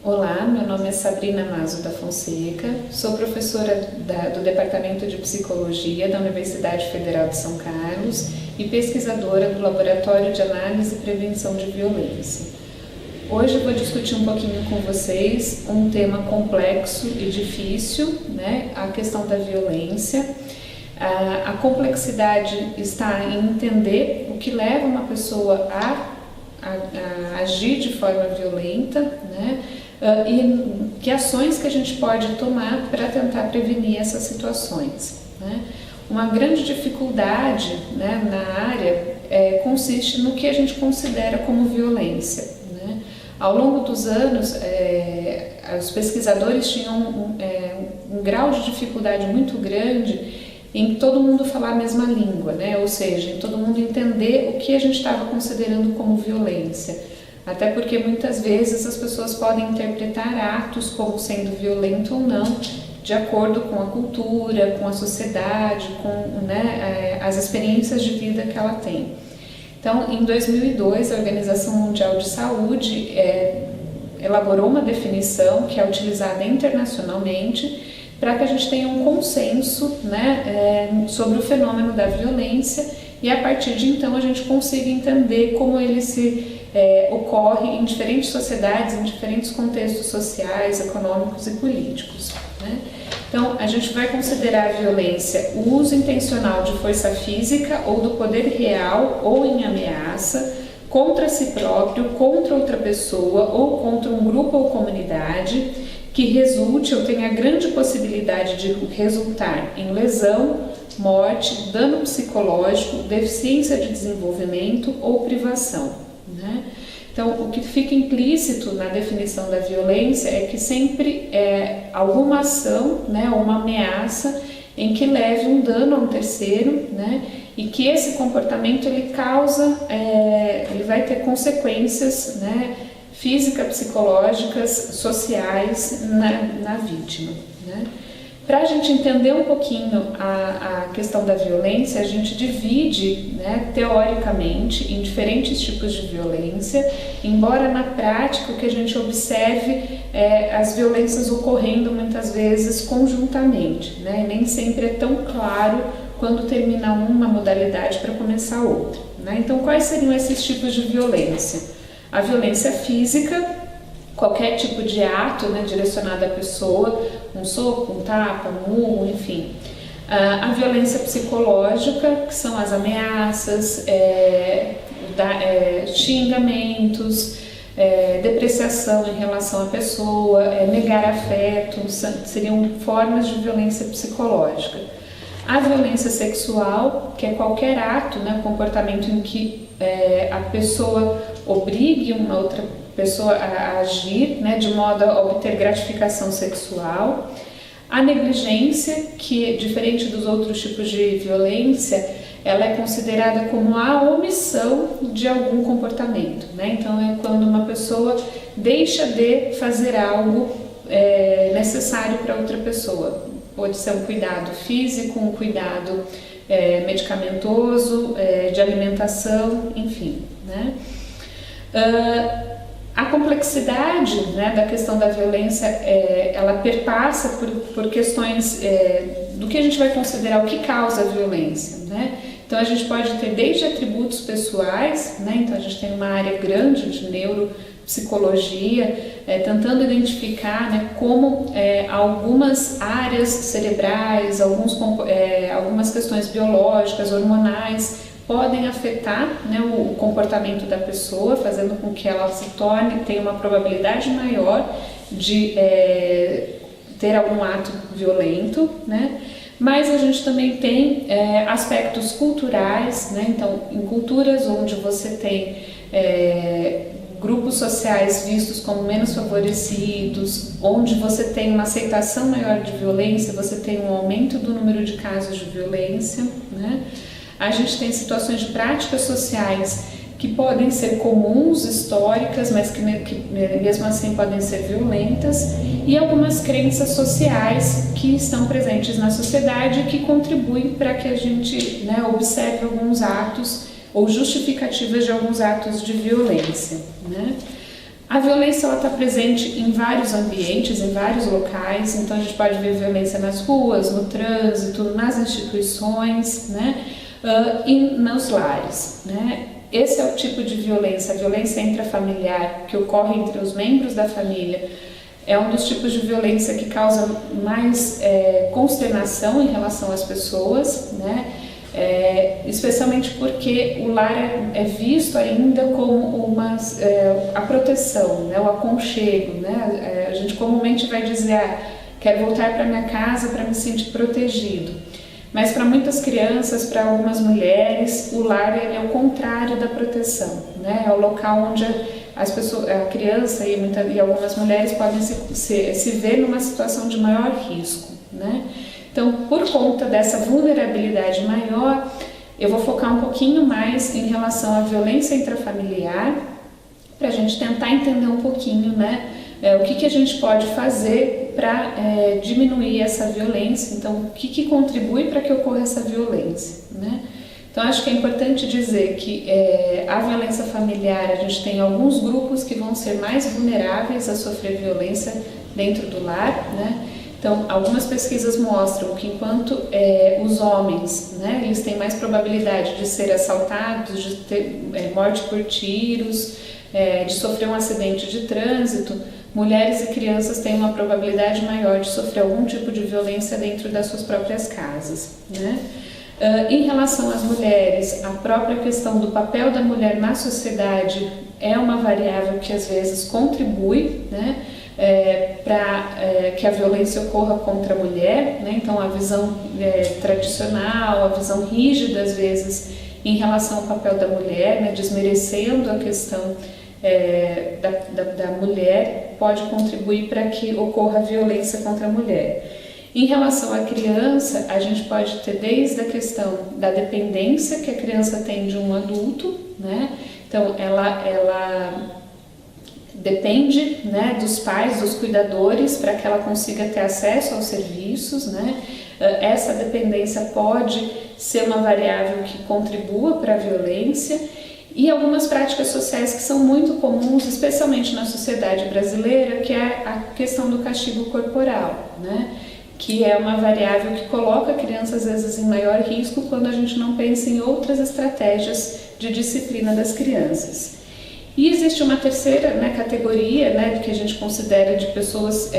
Olá, meu nome é Sabrina Mazo da Fonseca, sou professora do Departamento de Psicologia da Universidade Federal de São Carlos e pesquisadora do Laboratório de Análise e Prevenção de Violência. Hoje eu vou discutir um pouquinho com vocês um tema complexo e difícil, a questão da violência. A complexidade está em entender o que leva uma pessoa a agir de forma violenta, e que ações que a gente pode tomar para tentar prevenir essas situações. Uma grande dificuldade na área consiste no que a gente considera como violência. Ao longo dos anos, os pesquisadores tinham um grau de dificuldade muito grande em todo mundo falar a mesma língua, ou seja, em todo mundo entender o que a gente estava considerando como violência. Até porque muitas vezes as pessoas podem interpretar atos como sendo violento ou não, de acordo com a cultura, com a sociedade, com as experiências de vida que ela tem. Então, em 2002, a Organização Mundial de Saúde elaborou uma definição que é utilizada internacionalmente para que a gente tenha um consenso sobre o fenômeno da violência e a partir de então a gente consiga entender como ele ocorre em diferentes sociedades, em diferentes contextos sociais, econômicos e políticos. Então, a gente vai considerar a violência o uso intencional de força física ou do poder real ou em ameaça contra si próprio, contra outra pessoa ou contra um grupo ou comunidade que resulte ou tenha grande possibilidade de resultar em lesão, morte, dano psicológico, deficiência de desenvolvimento ou privação. Então, o que fica implícito na definição da violência é que sempre é alguma ação, ou uma ameaça em que leve um dano a um terceiro, e que esse comportamento ele vai ter consequências, físicas, psicológicas, sociais na vítima. Para a gente entender um pouquinho a questão da violência, a gente divide, teoricamente, em diferentes tipos de violência, embora na prática o que a gente observe as violências ocorrendo muitas vezes conjuntamente, nem sempre é tão claro quando termina uma modalidade para começar outra. Então, quais seriam esses tipos de violência? A violência física, qualquer tipo de ato direcionado à pessoa, um soco, um tapa, um murro, enfim. A violência psicológica, que são as ameaças, xingamentos, depreciação em relação à pessoa, negar afeto, seriam formas de violência psicológica. A violência sexual, que é qualquer ato, comportamento em que a pessoa obrigue uma outra pessoa a agir, de modo a obter gratificação sexual. A negligência, que diferente dos outros tipos de violência, ela é considerada como a omissão de algum comportamento, Então é quando uma pessoa deixa de fazer algo necessário para outra pessoa. Pode ser um cuidado físico, um cuidado medicamentoso, de alimentação, enfim, A complexidade da questão da violência, ela perpassa por questões do que a gente vai considerar o que causa a violência. Então a gente pode ter desde atributos pessoais, então a gente tem uma área grande de neuropsicologia, tentando identificar como algumas áreas cerebrais, algumas questões biológicas, hormonais, podem afetar o comportamento da pessoa, fazendo com que ela tenha uma probabilidade maior de ter algum ato violento, Mas a gente também tem aspectos culturais, Então, em culturas onde você tem grupos sociais vistos como menos favorecidos, onde você tem uma aceitação maior de violência, você tem um aumento do número de casos de violência, A gente tem situações de práticas sociais que podem ser comuns, históricas, mas que mesmo assim podem ser violentas, e algumas crenças sociais que estão presentes na sociedade e que contribuem para que a gente observe alguns atos ou justificativas de alguns atos de violência. A violência está presente em vários ambientes, em vários locais, então a gente pode ver violência nas ruas, no trânsito, nas instituições, né, e nos lares, né. Esse é o tipo de violência, a violência intrafamiliar, que ocorre entre os membros da família, é um dos tipos de violência que causa mais consternação em relação às pessoas, né? Especialmente porque o lar é visto ainda como a proteção, né? O aconchego, né? A gente comumente vai dizer, quero voltar para minha casa para me sentir protegido. Mas para muitas crianças, para algumas mulheres, o lar é o contrário da proteção, né? É o local onde as pessoas, a criança e algumas mulheres podem se ver numa situação de maior risco, né? Então, por conta dessa vulnerabilidade maior, eu vou focar um pouquinho mais em relação à violência intrafamiliar, para a gente tentar entender um pouquinho, né, o que a gente pode fazer para diminuir essa violência, então o que contribui para que ocorra essa violência, né? Então, acho que é importante dizer que a violência familiar, a gente tem alguns grupos que vão ser mais vulneráveis a sofrer violência dentro do lar, né? Então, algumas pesquisas mostram que enquanto os homens, né, eles têm mais probabilidade de ser assaltados, de ter morte por tiros, de sofrer um acidente de trânsito, mulheres e crianças têm uma probabilidade maior de sofrer algum tipo de violência dentro das suas próprias casas, né? Em relação às mulheres, a própria questão do papel da mulher na sociedade é uma variável que às vezes contribui, né, para que a violência ocorra contra a mulher, né? Então a visão tradicional, a visão rígida às vezes em relação ao papel da mulher, né, desmerecendo a questão da mulher, pode contribuir para que ocorra violência contra a mulher. Em relação à criança, a gente pode ter desde a questão da dependência que a criança tem de um adulto, né? Então ela depende, né, dos pais, dos cuidadores, para que ela consiga ter acesso aos serviços, né? Essa dependência pode ser uma variável que contribua para a violência, e algumas práticas sociais que são muito comuns, especialmente na sociedade brasileira, que é a questão do castigo corporal, né? Que é uma variável que coloca a criança às vezes em maior risco quando a gente não pensa em outras estratégias de disciplina das crianças. E existe uma terceira, né, categoria, né, que a gente considera de pessoas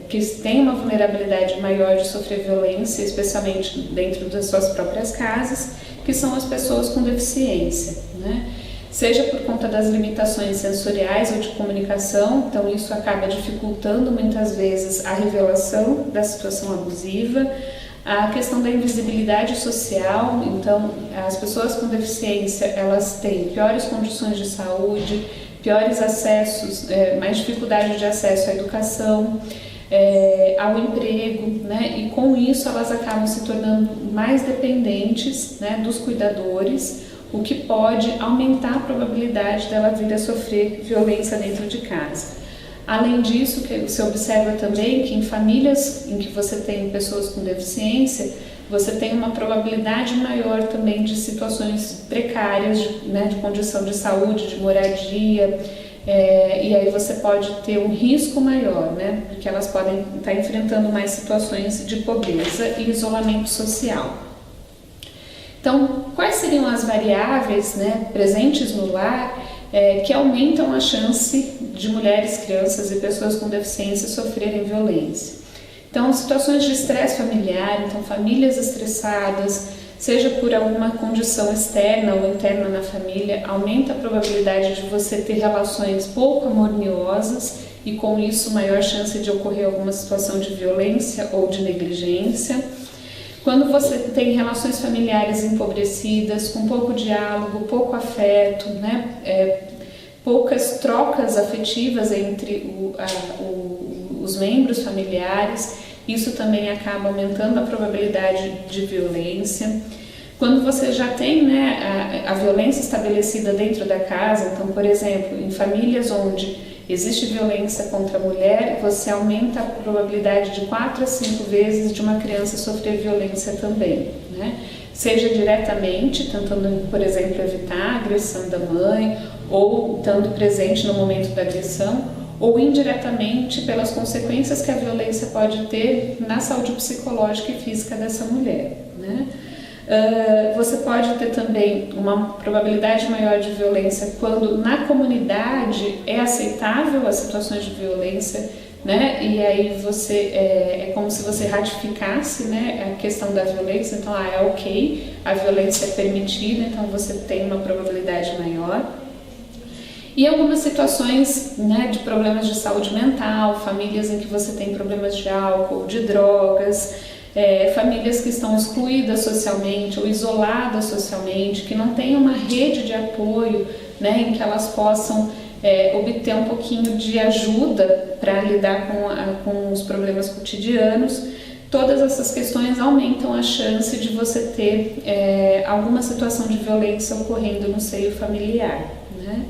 que têm uma vulnerabilidade maior de sofrer violência, especialmente dentro das suas próprias casas, que são as pessoas com deficiência, né? Seja por conta das limitações sensoriais ou de comunicação, então isso acaba dificultando muitas vezes a revelação da situação abusiva, a questão da invisibilidade social, então as pessoas com deficiência, elas têm piores condições de saúde, piores acessos, mais dificuldade de acesso à educação, ao emprego, né? E com isso elas acabam se tornando mais dependentes, né, dos cuidadores, o que pode aumentar a probabilidade dela vir a sofrer violência dentro de casa. Além disso, que se observa também que em famílias em que você tem pessoas com deficiência, você tem uma probabilidade maior também de situações precárias, né, de condição de saúde, de moradia, e aí você pode ter um risco maior, né, porque elas podem estar enfrentando mais situações de pobreza e isolamento social. Então, quais seriam as variáveis, né, presentes no lar que aumentam a chance de mulheres, crianças e pessoas com deficiência sofrerem violência? Então, situações de estresse familiar, então famílias estressadas, seja por alguma condição externa ou interna na família, aumenta a probabilidade de você ter relações pouco harmoniosas e com isso maior chance de ocorrer alguma situação de violência ou de negligência. Quando você tem relações familiares empobrecidas, com pouco diálogo, pouco afeto, né, poucas trocas afetivas entre os membros familiares, isso também acaba aumentando a probabilidade de violência. Quando você já tem, né, a violência estabelecida dentro da casa, então, por exemplo, em famílias onde existe violência contra a mulher, você aumenta a probabilidade de 4 a 5 vezes de uma criança sofrer violência também, né? seja diretamente, tentando, por exemplo, evitar a agressão da mãe, ou estando presente no momento da agressão, ou indiretamente pelas consequências que a violência pode ter na saúde psicológica e física dessa mulher, né? Você pode ter também uma probabilidade maior de violência quando na comunidade é aceitável as situações de violência, né? E aí você é como se você ratificasse, né, a questão da violência. Então, é ok, a violência é permitida, então você tem uma probabilidade maior. E algumas situações, né, de problemas de saúde mental, famílias em que você tem problemas de álcool, de drogas, famílias que estão excluídas socialmente ou isoladas socialmente, que não têm uma rede de apoio, né, em que elas possam obter um pouquinho de ajuda para lidar com os problemas cotidianos. Todas essas questões aumentam a chance de você ter alguma situação de violência ocorrendo no seio familiar, né?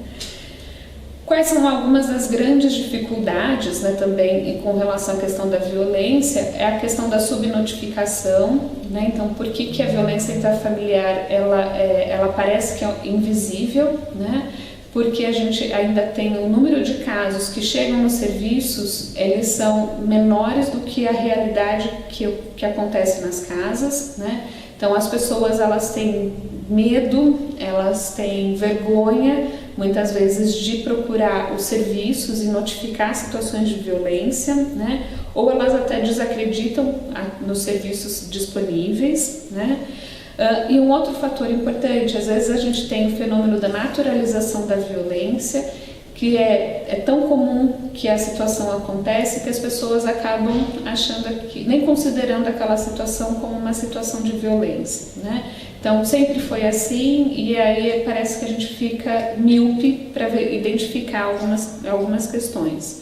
Quais são algumas das grandes dificuldades, né, também com relação à questão da violência? É a questão da subnotificação, né? Então, por que a violência intrafamiliar ela parece que é invisível, né? Porque a gente ainda tem um número de casos que chegam nos serviços, eles são menores do que a realidade que acontece nas casas, né? Então, as pessoas elas têm medo, elas têm vergonha, muitas vezes, de procurar os serviços e notificar situações de violência, né? Ou elas até desacreditam nos serviços disponíveis, né? E um outro fator importante, às vezes a gente tem o fenômeno da naturalização da violência, que é tão comum que a situação acontece que as pessoas acabam achando nem considerando aquela situação como uma situação de violência, né? Então sempre foi assim, e aí parece que a gente fica míope para identificar algumas questões.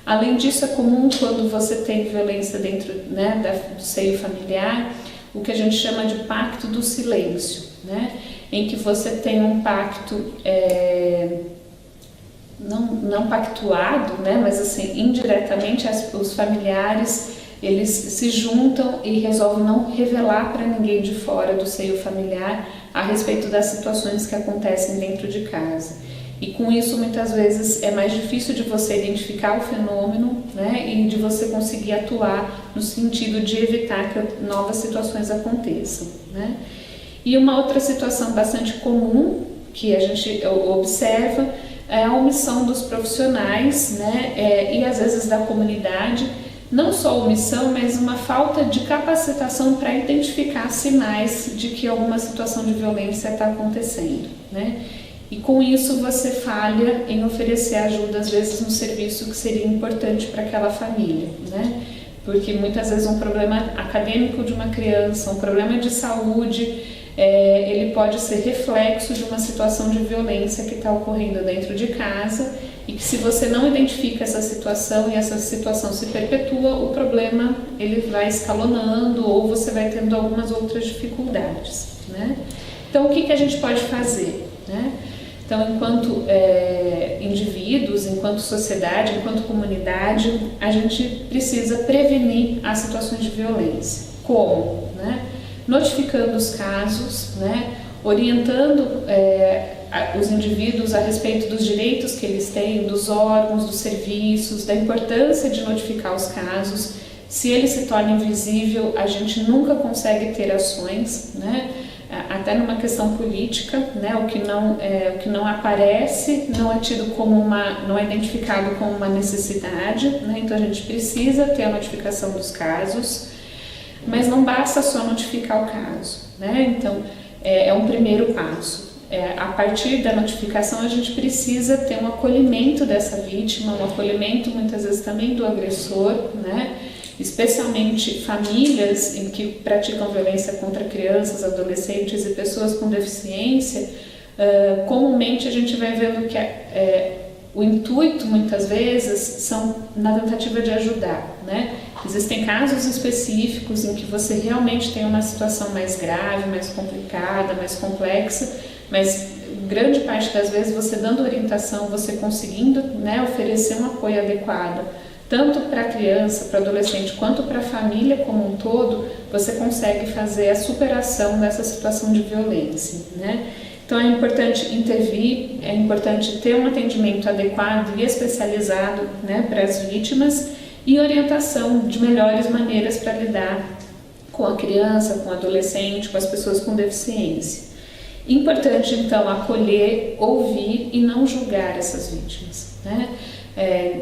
Além disso, é comum quando você tem violência dentro, né, do seio familiar, o que a gente chama de pacto do silêncio, né? Em que você tem um pacto não pactuado, né, mas assim, indiretamente os familiares eles se juntam e resolvem não revelar para ninguém de fora do seio familiar a respeito das situações que acontecem dentro de casa. E com isso, muitas vezes, é mais difícil de você identificar o fenômeno, né, e de você conseguir atuar no sentido de evitar que novas situações aconteçam, né? E uma outra situação bastante comum que a gente observa é a omissão dos profissionais, né, e às vezes da comunidade. Não só omissão, mas uma falta de capacitação para identificar sinais de que alguma situação de violência está acontecendo, né? E com isso você falha em oferecer ajuda, às vezes, no serviço que seria importante para aquela família, né? Porque muitas vezes um problema acadêmico de uma criança, um problema de saúde, ele pode ser reflexo de uma situação de violência que está ocorrendo dentro de casa, e que se você não identifica essa situação e essa situação se perpetua, o problema ele vai escalonando ou você vai tendo algumas outras dificuldades, né? Então, o que a gente pode fazer, né? Então, enquanto indivíduos, enquanto sociedade, enquanto comunidade, a gente precisa prevenir as situações de violência. Como? Né? Notificando os casos, né? Orientando os indivíduos a respeito dos direitos que eles têm, dos órgãos, dos serviços, da importância de notificar os casos. Se ele se torna invisível, a gente nunca consegue ter ações, né? Até numa questão política, né? O que não aparece não é tido como não é identificado como uma necessidade, né? Então a gente precisa ter a notificação dos casos, mas não basta só notificar o caso, né? Então é um primeiro passo. A partir da notificação a gente precisa ter um acolhimento dessa vítima, um acolhimento muitas vezes também do agressor, né? Especialmente famílias em que praticam violência contra crianças, adolescentes e pessoas com deficiência. Comumente a gente vai vendo que o intuito muitas vezes são na tentativa de ajudar, né? Existem casos específicos em que você realmente tem uma situação mais grave, mais complicada, mais complexa, mas grande parte das vezes você dando orientação, você conseguindo, né, oferecer um apoio adequado, tanto para a criança, para o adolescente, quanto para a família como um todo, você consegue fazer a superação dessa situação de violência, né? Então é importante intervir, é importante ter um atendimento adequado e especializado, né, para as vítimas e orientação de melhores maneiras para lidar com a criança, com o adolescente, com as pessoas com deficiência. Importante então acolher, ouvir e não julgar essas vítimas, né?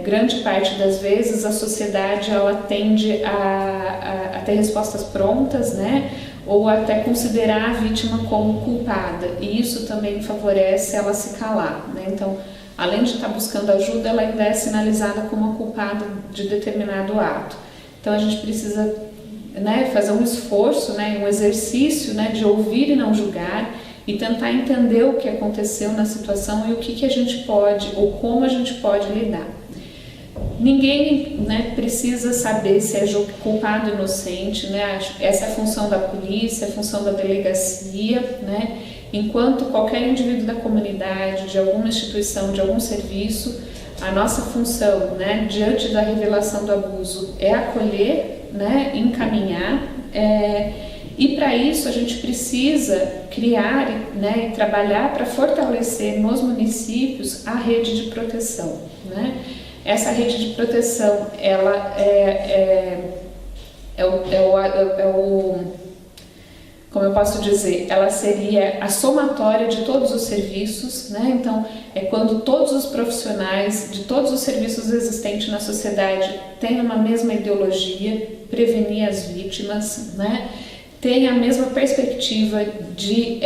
Grande parte das vezes a sociedade ela tende a ter respostas prontas, né? Ou até considerar a vítima como culpada, e isso também favorece ela se calar, né? Então, além de estar buscando ajuda, ela ainda é sinalizada como a culpada de determinado ato. Então a gente precisa, né, fazer um esforço, né, um exercício, né, de ouvir e não julgar e tentar entender o que aconteceu na situação e o que a gente pode ou como a gente pode lidar. Ninguém, né, precisa saber se é culpado ou inocente, né? Essa é a função da polícia, a função da delegacia, né? Enquanto qualquer indivíduo da comunidade, de alguma instituição, de algum serviço, a nossa função, né, diante da revelação do abuso é acolher, né, encaminhar, e para isso a gente precisa criar, né, e trabalhar para fortalecer nos municípios a rede de proteção, né? Essa rede de proteção, ela como eu posso dizer, ela seria a somatória de todos os serviços, né? Então, é quando todos os profissionais de todos os serviços existentes na sociedade têm uma mesma ideologia, prevenir as vítimas, né? Tem a mesma perspectiva de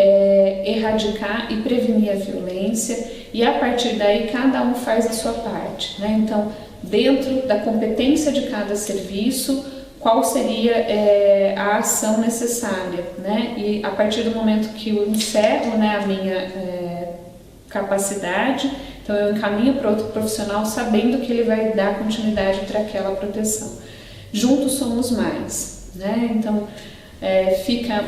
erradicar e prevenir a violência, e a partir daí cada um faz a sua parte, né? Então, dentro da competência de cada serviço, qual seria a ação necessária, né? E a partir do momento que eu encerro, né, a minha capacidade, então eu encaminho para outro profissional sabendo que ele vai dar continuidade para aquela proteção. Juntos somos mais, né? Então, fica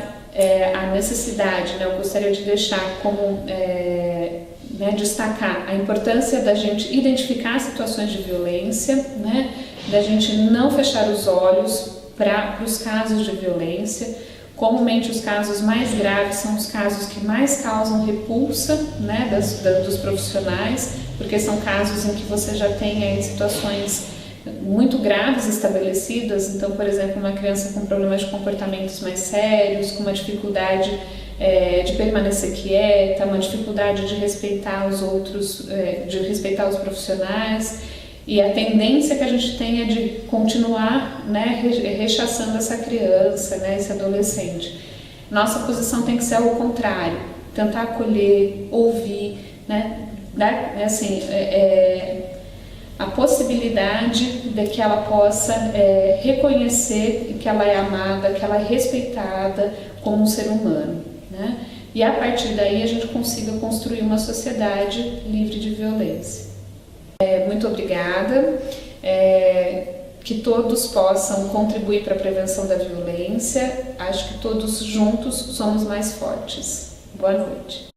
a necessidade, né? Eu gostaria de deixar como né, destacar a importância da gente identificar situações de violência, né? Da gente não fechar os olhos para os casos de violência. Comumente os casos mais graves são os casos que mais causam repulsa, né, dos profissionais, porque são casos em que você já tem aí situações muito graves estabelecidas. Então, por exemplo, uma criança com problemas de comportamentos mais sérios, com uma dificuldade de permanecer quieta, uma dificuldade de respeitar os outros, de respeitar os profissionais, e a tendência que a gente tem é de continuar, né, rechaçando essa criança, né, esse adolescente. Nossa posição tem que ser ao contrário, tentar acolher, ouvir, né, dar, assim, a possibilidade de que ela possa reconhecer que ela é amada, que ela é respeitada como um ser humano, né? E a partir daí a gente consiga construir uma sociedade livre de violência. Muito obrigada, que todos possam contribuir para a prevenção da violência. Acho que todos juntos somos mais fortes. Boa noite.